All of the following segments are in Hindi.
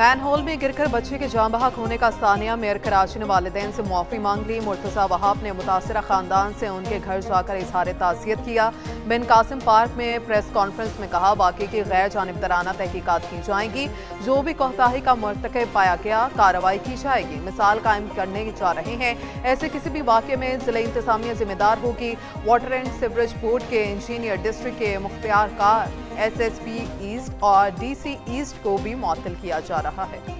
मैनहोल में गिरकर बच्चे के जाँ बहक होने का सानिया मेयर कराची ने वालिदैन से मुआफ़ी मांग ली। मुर्तज़ा वहाब ने मुतासरा खानदान से उनके घर जाकर इजहार ताज़ियत किया। बिन कासिम पार्क में प्रेस कॉन्फ्रेंस में कहा, वाक़ई की गैर जानिबदाराना तहकीकात की जाएंगी, जो भी कोताही का मर्तकब पाया गया कार्रवाई की जाएगी। मिसाल कायम करने जा रहे हैं, ऐसे किसी भी वाक़े में ज़िला इंतज़ामिया जिम्मेदार होगी। वाटर एंड सीवरेज बोर्ड के इंजीनियर, डिस्ट्रिक्ट के मुख्तियारकार, SSP ईस्ट और DC ईस्ट को भी मुअत्तल किया जा रहा है।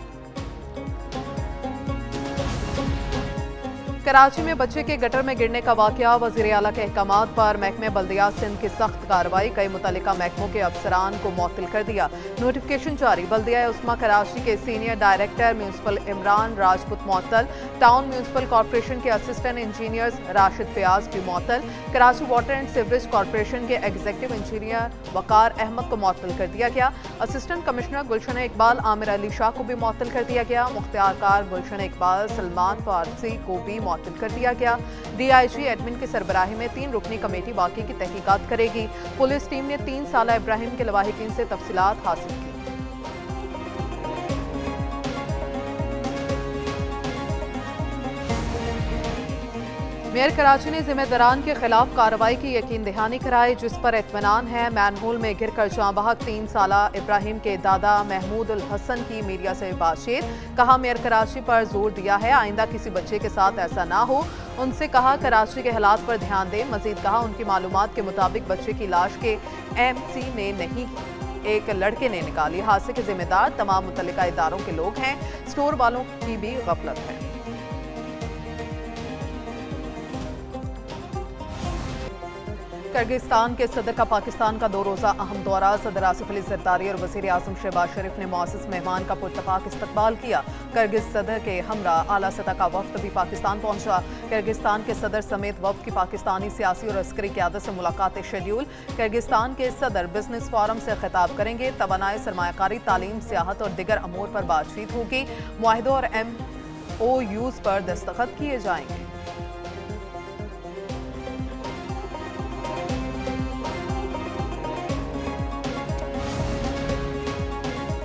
कराची में बच्चे के गटर में गिरने का वाकया, वज़ीर आला के अहकामात पर महकमे बल्दियात सिंध की सख्त कार्रवाई, कई मुतल्लिका महकमों के अफसरान को मुअत्तल कर दिया। नोटिफिकेशन जारी, बल्दिया उस्मा कराची के senior director municipal Imran Rajput मुअत्तल, टाउन म्यूनसिपल कॉरपोरेशन के असिस्टेंट इंजीनियर्स राशिद फयाज भी मुअत्तल, Karachi water and sewerage corporation के एग्जीक्यूटिव इंजीनियर वकार अहमद को मुअत्तल कर दिया गया। असिस्टेंट कमिश्नर गुलशन इकबाल आमिर अली शाह को भी मुअत्तल कर दिया गया। मुख्तियारकार गुलशन इकबाल सलमान फारसी को भी मुअत्तल कर दिया गया। DIG एडमिन की सरबराही में 3 रुकनी कमेटी वाक़े की तहकीकात करेगी। पुलिस टीम ने 3 साला इब्राहिम के लवाहिकीन से तफसीलात हासिल की। मेयर कराची ने जिम्मेदारान के खिलाफ कार्रवाई की यकीन दहानी कराई, जिस पर इत्मीनान है। मैनहोल में गिरकर जाँ बहक 3 साला इब्राहिम के दादा महमूद उल हसन की मीडिया से बातचीत, कहा मेयर कराची पर जोर दिया है आइंदा किसी बच्चे के साथ ऐसा ना हो। उनसे कहा कराची के हालात पर ध्यान दें। मजीद कहा उनकी मालूमात के मुताबिक बच्चे की लाश के MC ने नहीं, एक लड़के ने निकाली। हादसे के जिम्मेदार तमाम मुतल्लिका इदारों के लोग हैं। स्टोर वालों की भी गफलत है। किर्गिस्तान के सदर का पाकिस्तान का 2 रोज़ा अहम दौरा, सदर आसिफ अली जरदारी और वज़ीर आज़म शहबाज शरीफ ने मुअज़्ज़ज़ मेहमान का पुरतपाक इस्तकबाल किया। किर्गिज़ सदर के हमरा आला सतह का वफ्द भी पाकिस्तान पहुंचा। किर्गिस्तान के सदर समेत वफ्द की पाकिस्तानी सियासी और अस्करी क़यादत से मुलाकात शेड्यूल। किर्गिस्तान के सदर बिजनेस फोरम से खिताब करेंगे। तवानाई, सरमायाकारी, तालीम, सियाहत और दिगर अमूर पर बातचीत होगी। मुआहिदों और MOUs पर दस्तखत किए जाएंगे।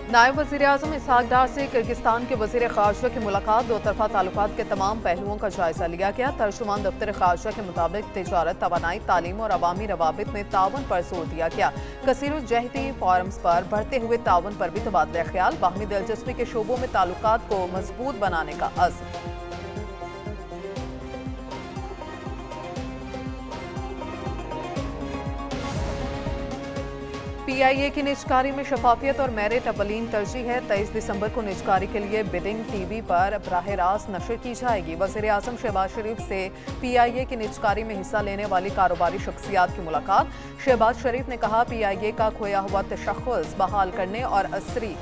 नायब वज़ीर आज़म इसहाक डार से किर्गिस्तान के वज़ीर ख़ारजा की मुलाकात, दो तरफ़ा ताल्लुकात के तमाम पहलुओं का जायज़ा लिया गया। तर्जुमान दफ्तर ख़ारजा के मुताबिक तिजारत, तवानाई, तालीम और अवामी रवाबित में ताउन पर जोर दिया गया। कसीरुल-जहती फोरम्स पर बढ़ते हुए ताउन पर भी तबादला ख्याल, बाहमी दिलचस्पी के शोबों में ताल्लुकात को मजबूत बनाने का अज़्म। PIA की निजकारी में शफाफियत और मेरिट अवलीन तरजीह है। 23 दिसंबर को निजकारी के लिए बिडिंग TV पर बराह रास्त नशर की जाएगी। वज़ीर आज़म शहबाज शरीफ से PIA की निजकारी में हिस्सा लेने वाली कारोबारी शख्सियात की मुलाकात। शहबाज शरीफ ने कहा, PIA का खोया हुआ तशख़्ख़ुस बहाल करने और असरी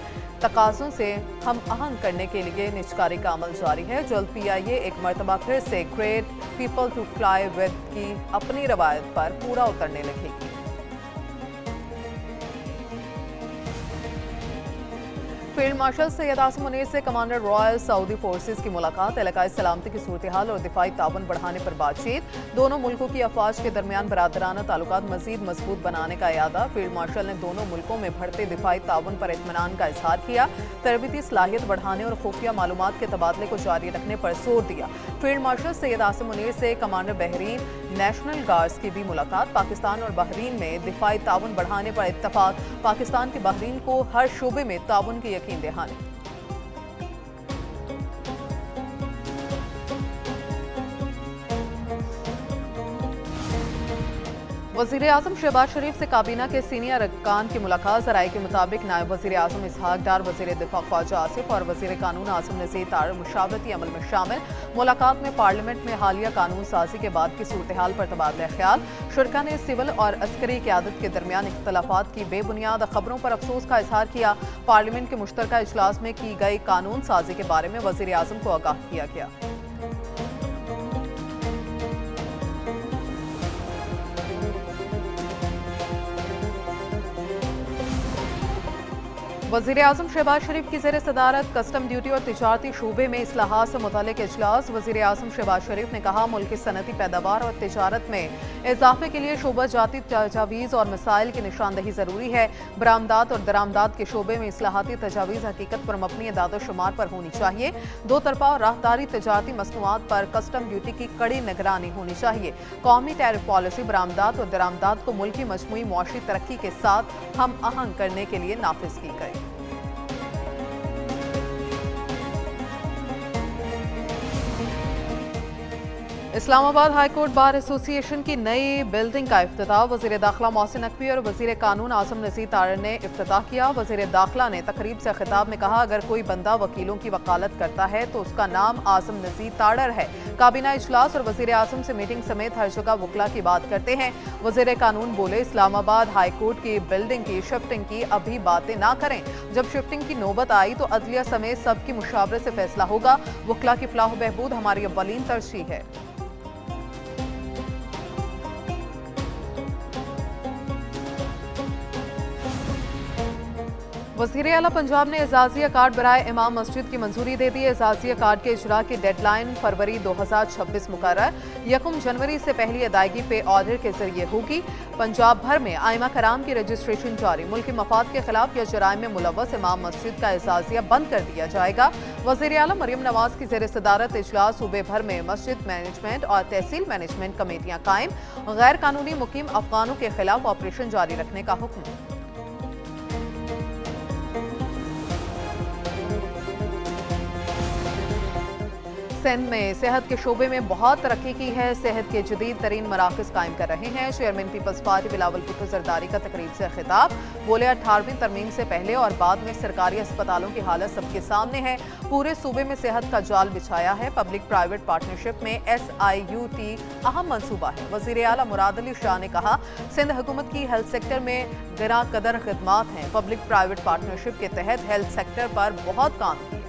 तकाज़ों से हम आहंग करने के लिए निजकारी का अमल जारी है। जल्द PIA एक मरतबा फिर से great people to fly with की अपनी रवायत पर पूरा उतरने लगेगी। फील्ड मार्शल सैयद आसिम मुनीर से कमांडर रॉयल सऊदी फोर्सेस की मुलाकात, इलाकाई सलामती की सूरत हाल और दिफाई ताउन बढ़ाने पर बातचीत। दोनों मुल्कों की अफवाज के दरमियान बरादराना ताल्लुकात मजीद मजबूत बनाने का इरादा। फील्ड मार्शल ने दोनों मुल्कों में बढ़ते दिफाई ताउन पर इत्मीनान का इजहार किया। तरबीती सलाहियत बढ़ाने और खुफिया मालूमात के तबादले को जारी रखने पर जोर दिया। फील्ड मार्शल सैयद आसिम मुनीर से कमांडर बहरीन नेशनल गार्ड्स की भी मुलाकात। पाकिस्तान और बहरीन में दिफाई ताउन बढ़ाने पर इत्तफाक। पाकिस्तान के बहरीन को हर शोबे में ताउन की यकीन दहानी। वज़ीर आज़म शहबाज शरीफ से काबीना के सीनियर अरकान की मुलाकात। ज़राए के मुताबिक नायब वज़ीर आज़म इसहाक डार, वज़ीर दिफा ख्वाजा आसिफ और वज़ीर कानून आसिम नज़ीर तार मुशावरती अमल में शामिल। मुलाकात में पार्लियामेंट में हालिया कानून साजी के बाद की सूरत हाल पर तबादला ख्याल। शुरका ने सिविल और अस्करी क़यादत के दरमियान इख्तलाफात की बेबुनियाद खबरों पर अफसोस का इजहार किया। पार्लियामेंट के मुश्तरका इजलास में की गई कानून साजी के बारे में वज़ीर आज़म को आगाह किया गया। वज़ीर-ए-आज़म शहबाज शरीफ की ज़ेर सदारत कस्टम ड्यूटी और तिजारती शूबे में इस्लाहात से मुतालिक इजलास। वज़ीर-ए-आज़म शहबाज शरीफ ने कहा, मुल्क की सनती पैदावार और तिजारत में इजाफे के लिए शोबा जाती तजावीज़ और मसाइल की निशानदही ज़रूरी है। बरामदात और दरामदात के शोबे में इस्लाहाती तजावीज़ हकीकत पर मबनी एदाद-ओ-शुमार पर होनी चाहिए। दो तरफा और राहदारी तजारती मसनूआत पर कस्टम ड्यूटी की कड़ी निगरानी होनी चाहिए। कौमी टैरिफ पॉलिसी बरामदात और दरामदात को मुल्क की मजमूई मुआशी तरक्की के साथ हम आहंग करने के लिए नाफिज की गई। इस्लामाबाद हाईकोर्ट बार एसोसिएशन की नई बिल्डिंग का इफ्तिताह वज़ीर दाखिला मोहसिन नकवी और वज़ीर कानून आज़म नज़ीर तारड़ ने इफ्तिताह किया। वज़ीर दाखिला ने तकरीब से खिताब में कहा, अगर कोई बंदा वकीलों की वकालत करता है तो उसका नाम आज़म नज़ीर तारड़ है। काबीना इजलास और वज़ीर आज़म से मीटिंग समेत हर जगह वकला की बात करते हैं। वज़ीर कानून बोले, इस्लामाबाद हाईकोर्ट की बिल्डिंग की शिफ्टिंग की अभी बातें ना करें। जब शिफ्टिंग की नौबत आई तो अदलिया समेत सबकी मुशावरे से फैसला होगा। वकला की फलाह बहबूद हमारी अव्वलीन तरजीह है। वज़ीर आला पंजाब ने एजाजिया कार्ड बराए इमाम मस्जिद की मंजूरी दे दी। एजाजिया कार्ड के इजरा की डेडलाइन फरवरी 2026 मुकर्रर। 1 जनवरी से पहली अदायगी पे ऑर्डर के जरिए होगी। पंजाब भर में आइमा कराम की रजिस्ट्रेशन जारी। मुल्की मफाद के खिलाफ या जराइम में मुलव्वस इमाम मस्जिद का एजाजिया बंद कर दिया जाएगा। वज़ीर आला मरियम नवाज की ज़ेर सदारत इजलास सूबे भर में मस्जिद मैनेजमेंट और तहसील मैनेजमेंट कमेटियां कायम। गैर कानूनी मुकीम अफगानों के खिलाफ ऑपरेशन जारी रखने का हुक्म। सिंध में सेहत के शोबे में बहुत तरक्की की है। सेहत के जदीद तरीन मराकज कायम कर रहे हैं। चेयरमैन पीपल्स पार्टी बिलावल भुट्टो जरदारी का तकरीब से खिताब। बोले, 18वीं तरमीम से पहले और बाद में सरकारी अस्पतालों की हालत सबके सामने है। पूरे सूबे में सेहत का जाल बिछाया है। पब्लिक प्राइवेट पार्टनरशिप में SIUT अहम मंसूबा है। वज़ीर आला मुराद अली शाह ने कहा, सिंध हुकूमत की हेल्थ सेक्टर में गिरा कदर खिदमात हैं। पब्लिक प्राइवेट पार्टनरशिप के तहत हेल्थ सेक्टर पर बहुत काम किया।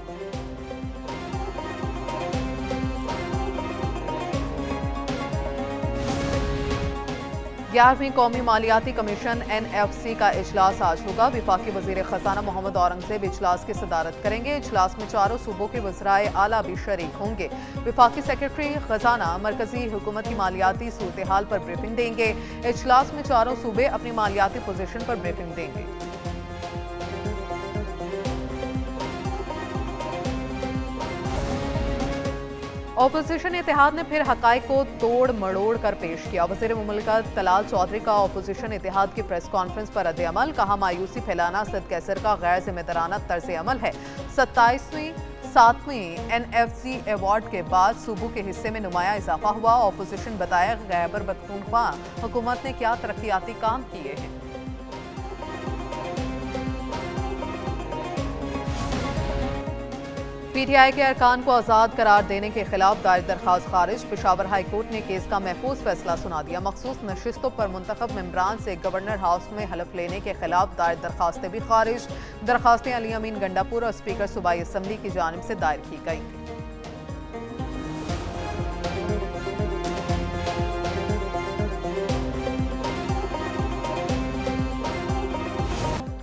11वीं कौमी मालियाती कमीशन NFC का इजलास आज होगा। विफाकी वजीर खजाना मोहम्मद औरंगजेब इजलास की सदारत करेंगे। इजलास में चारों सूबों के वज़राए आला भी शरीक होंगे। विफाकी सेक्रेटरी खजाना मरकजी हुकूमत की मालियाती सूरत हाल पर ब्रीफिंग देंगे। इजलास में चारों सूबे अपनी मालियाती पोजीशन पर ब्रीफिंग देंगे। ऑपोजिशन इत्तेहाद ने फिर हकाइक को तोड़ मड़ोड़ कर पेश किया। वज़ीर मुमलिकत तलाल चौधरी का ऑपोजिशन इत्तेहाद की प्रेस कॉन्फ्रेंस पर रद्द अमल। कहा, मायूसी फैलाना सद कैसर का गैर जिम्मेदाराना तर्ज अमल है। 7वें NFC अवार्ड के बाद सूबों के हिस्से में नुमाया इजाफा हुआ। ऑपोजिशन बताया, गैबर बख्तूनख्वा हुकूमत ने क्या तरक्याती काम किए हैं। PTI के अरकान को आज़ाद करार देने के खिलाफ दायर दरखास्त खारिज। पेशावर हाई कोर्ट ने केस का महफूज फैसला सुना दिया। मखसूस नशिस्तों पर मुंतखब मेंबरान से गवर्नर हाउस में हलफ लेने के खिलाफ दायर दरखास्तें भी खारिज। दरखास्तें अली अमीन गंडापुर और स्पीकर सूबाई असम्बली की जानिब से दायर की गई थी।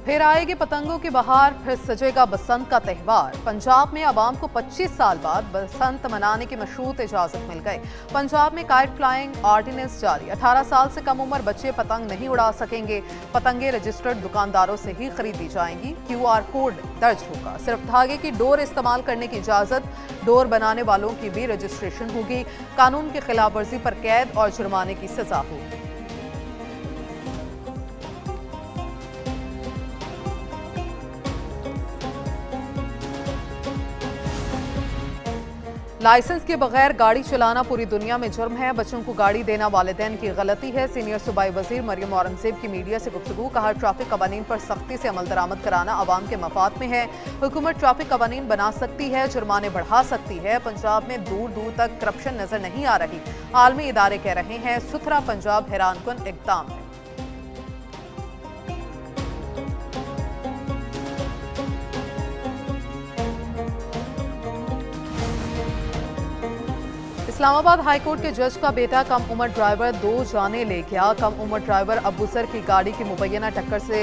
फिर आएगी पतंगों की बहार, फिर सजेगा बसंत का त्यौहार। पंजाब में आवाम को 25 साल बाद बसंत मनाने की मशरूत इजाजत मिल गई। पंजाब में काइट फ्लाइंग ऑर्डिनेंस जारी। 18 साल से कम उम्र बच्चे पतंग नहीं उड़ा सकेंगे। पतंगे रजिस्टर्ड दुकानदारों से ही खरीदी जाएंगी। QR कोड दर्ज होगा। सिर्फ धागे की डोर इस्तेमाल करने की इजाजत। डोर बनाने वालों की भी रजिस्ट्रेशन होगी। कानून की खिलाफ वर्जी पर कैद और जुर्माने की सजा होगी। लाइसेंस के बगैर गाड़ी चलाना पूरी दुनिया में जुर्म है। बच्चों को गाड़ी देना वालिदैन की गलती है। सीनियर सूबाई वजीर मरियम औरंगजेब की मीडिया से गुफ्तगू। कहा, ट्रैफिक कवानीन पर सख्ती से अमल दरामद कराना आवाम के मफाद में है। हुकूमत ट्रैफिक कवानीन बना सकती है, जुर्माने बढ़ा सकती है। पंजाब में दूर दूर तक करप्शन नजर नहीं आ रही। आलमी इदारे कह रहे हैं, सुथरा पंजाब हैरानकुन इक़दाम है। इस्लामाबाद हाईकोर्ट के जज का बेटा कम उम्र ड्राइवर 2 जाने ले गया। कम उम्र ड्राइवर अबूसर की गाड़ी की मुबैना टक्कर से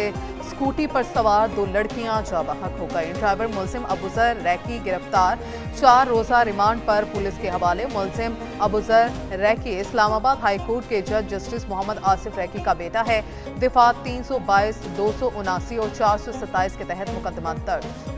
स्कूटी पर सवार 2 लड़कियां जाबहक हो गईं। ड्राइवर मुलजिम अबूसर रैकी गिरफ्तार, 4 रोजा रिमांड पर पुलिस के हवाले। मुलजिम अबूसर रैकी इस्लामाबाद हाईकोर्ट के जज जस्टिस मोहम्मद आसिफ रैकी का बेटा है। दिफा 322, 279 और 427 के तहत मुकदमा दर्ज।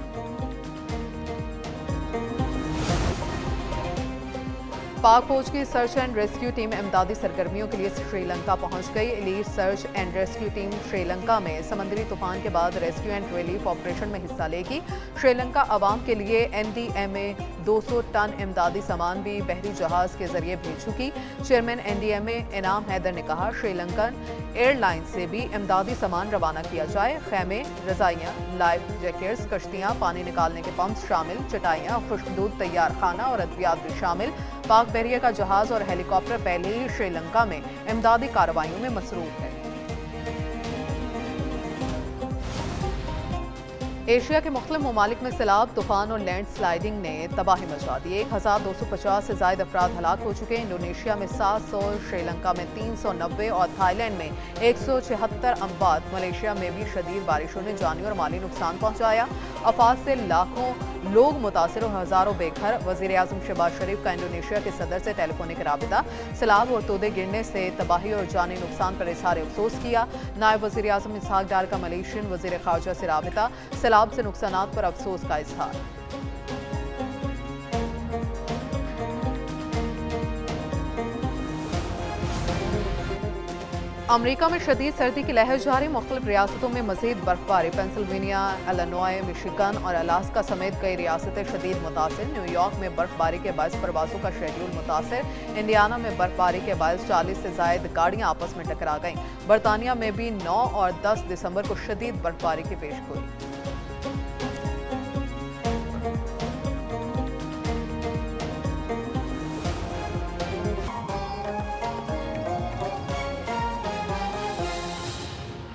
पाक फौज की सर्च एंड रेस्क्यू टीम इमदादी सरगर्मियों के लिए श्रीलंका पहुंच गई। Elite search and rescue team Sri Lanka में समुद्री तूफान के बाद रेस्क्यू एंड रिलीफ ऑपरेशन में हिस्सा लेगी। श्रीलंका अवाम के लिए NDMA 200 टन इमदादी सामान भी बहरी जहाज के जरिए भेज चुकी। चेयरमैन NDMA इनाम हैदर ने कहा, श्रीलंकन एयरलाइन से भी इमदादी सामान रवाना किया जाए। खैमे, रजाइयाँ, लाइफ जैकेट्स, कश्तियाँ, पानी निकालने के पंप शामिल, चटाइयाँ, खुश्कदूद तैयार खाना और अद्वियात भी शामिल। पाक बहरिया का जहाज और हेलीकॉप्टर पहले ही श्रीलंका में इमदादी कार्रवाइयों में मसरूफ है। एशिया के मुख्तलिफ ममालिक में सैलाब, तूफान और लैंड स्लाइडिंग ने तबाही मचा दी। 1250 से ज्यादा अफराद हलाक हो चुके हैं। इंडोनेशिया में 700, श्रीलंका में 390 और थाईलैंड में 176 अमवात। मलेशिया में भी शदीद बारिशों ने जानी और माली नुकसान पहुंचाया। आफात से लाखों लोग मुतासिर और हजारों बेघर। वजीर आजम शहबाज शरीफ का इंडोनेशिया के सदर से टेलीफोनिक राबिता। सैलाब और तोदे गिरने से तबाही और जानी नुकसान पर इजहार अफसोस किया। नायब वजीर आजम इसहाक डार का मलेशियन वजीर खारजा से राबिता। सैलाब से नुकसानात पर अफसोस का इजहार। अमरीका में शदीद सर्दी की लहर जारी। मुख्तलिफ रियासतों में मजीद बर्फबारी। पेंसिल्वेनिया, इलिनॉय, मिशिगन और अलास्का समेत कई रियासतें शदीद मुतासिर। न्यूयॉर्क में बर्फबारी के बायस परवाजों का शेड्यूल मुतासिर। इंडियाना में बर्फबारी के बायस 40 से ज्यादा गाड़ियां आपस में टकरा गईं। बरतानिया में भी 9 और 10 दिसंबर को शदीद बर्फबारी की पेशगोई।